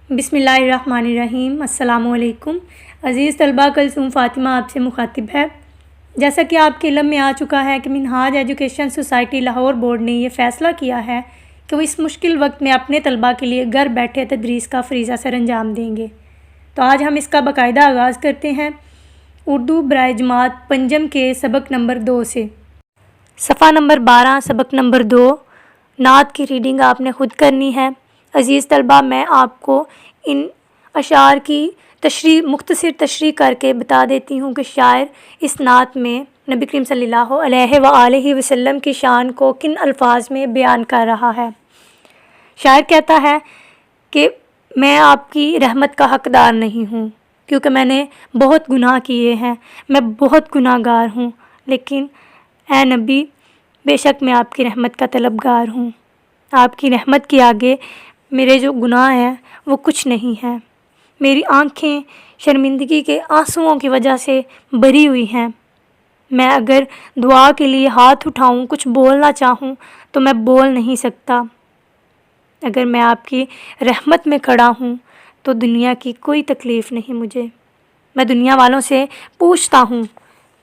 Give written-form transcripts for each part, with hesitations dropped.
बिस्मिल्लाहिर्रहमानिर्रहीम। अस्सलाम वालेकुम। अज़ीज़ तलबा, कलसूम फ़ातिमा आपसे मुखातिब है। जैसा कि आपके इल्म में आ चुका है कि Minhaj education society Lahore board ने यह फ़ैसला किया है कि वो इस मुश्किल वक्त में अपने तलबा के लिए घर बैठे तदरीस का फ़रीज़ा सर अंजाम देंगे। तो आज हम इसका बाकायदा आगाज़ करते हैं उर्दू बराए जमात पंजम के सबक नंबर 2 से। सफ़ा नंबर 12 सबक नंबर 2। नात की रीडिंग आपने ख़ुद करनी है। अज़ीज़ तलबा, मैं आपको इन अशार की मुख्तसर तशरीह करके बता देती हूँ कि शायर इस नात में नबी करीम सल्लल्लाहु अलैहि वसल्लम की शान को किन अल्फाज में बयान कर रहा है। शायर कहता है कि मैं आपकी रहमत का हक़दार नहीं हूँ क्योंकि मैंने बहुत गुनाह किए हैं, मैं बहुत गुनाहगार हूँ, लेकिन ए नबी, बेशक मैं आपकी रहमत का तलबगार हूँ। आपकी रहमत के आगे मेरे जो गुनाह हैं वो कुछ नहीं है। मेरी आँखें शर्मिंदगी के आंसुओं की वजह से भरी हुई हैं। मैं अगर दुआ के लिए हाथ उठाऊं, कुछ बोलना चाहूं तो मैं बोल नहीं सकता। अगर मैं आपकी रहमत में खड़ा हूं तो दुनिया की कोई तकलीफ़ नहीं मुझे। मैं दुनिया वालों से पूछता हूं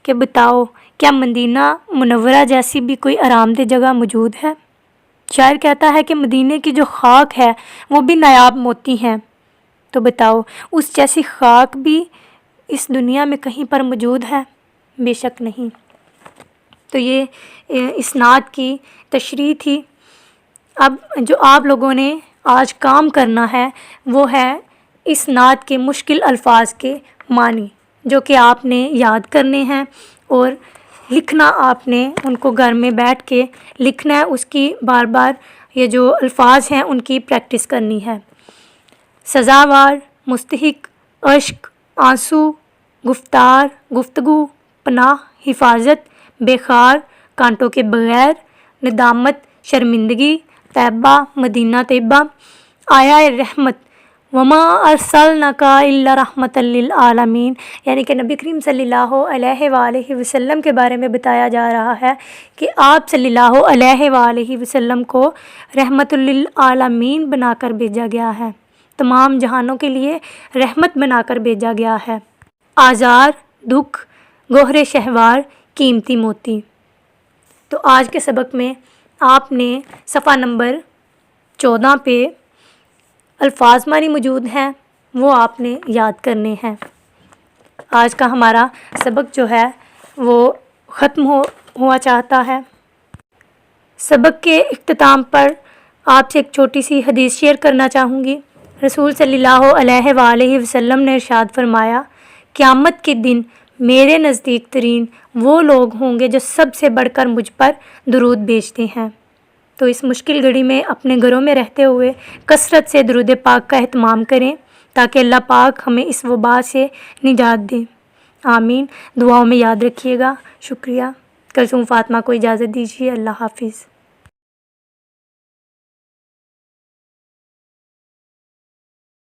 कि बताओ, क्या मदीना मुनव्वरा जैसी भी कोई आरामदेह जगह मौजूद है। शायर कहता है कि मदीने की जो खाक है वो भी नायाब मोती हैं, तो बताओ उस जैसी खाक भी इस दुनिया में कहीं पर मौजूद है? बेशक नहीं। तो ये इस नात की तशरीह थी। अब जो आप लोगों ने आज काम करना है वो है इस नात के मुश्किल अल्फाज के मानी, जो कि आपने याद करने हैं और लिखना आपने उनको घर में बैठ के लिखना है। उसकी बार बार ये जो अल्फाज हैं उनकी प्रैक्टिस करनी है। सज़ावार, मुस्तहिक, अश्क, आंसू, गुफ्तार, गुफ्तगू, पनाह, हिफाजत, बेखार, कांटों के बगैर, नदामत, शर्मिंदगी, तैबा, मदीना तैबा, आया रहमत, वमा अरसलनाका इल्ला रहमतल लिल आलमीन। यानी कि नबी करीम सल्लल्लाहु अलैहि वसल्लम के बारे में बताया जा रहा है कि आप सल्लल्लाहु अलैहि वसल्लम को रहमतुल लिल आलमीन बनाकर भेजा गया है, तमाम जहानों के लिए रहमत बनाकर भेजा गया है। आज़ार, दुख, गोहरे शहवार, कीमती मोती। तो आज के सबक में आपने सफ़ा नंबर 14 पे अल्फाज मानी मौजूद हैं, वो आपने याद करने हैं। आज का हमारा सबक जो है वो ख़त्म हुआ चाहता है। सबक के इख्तिताम पर आपसे एक छोटी सी हदीस शेयर करना चाहूँगी। रसूल सल्लल्लाहु अलैहि वसल्लम ने इरशाद फरमाया, क़यामत के दिन मेरे नज़दीक तरीन वो लोग होंगे जो सबसे बढ़कर मुझ पर दुरूद भेजते हैं। तो इस मुश्किल घड़ी में अपने घरों में रहते हुए कसरत से दुरूद पाक का एहतमाम करें ताकि अल्लाह पाक हमें इस वबा से निजात दे। आमीन। दुआओं में याद रखिएगा। शुक्रिया। कलसूम फ़ातिमा को इजाज़त दीजिए। अल्लाह हाफ़िज़।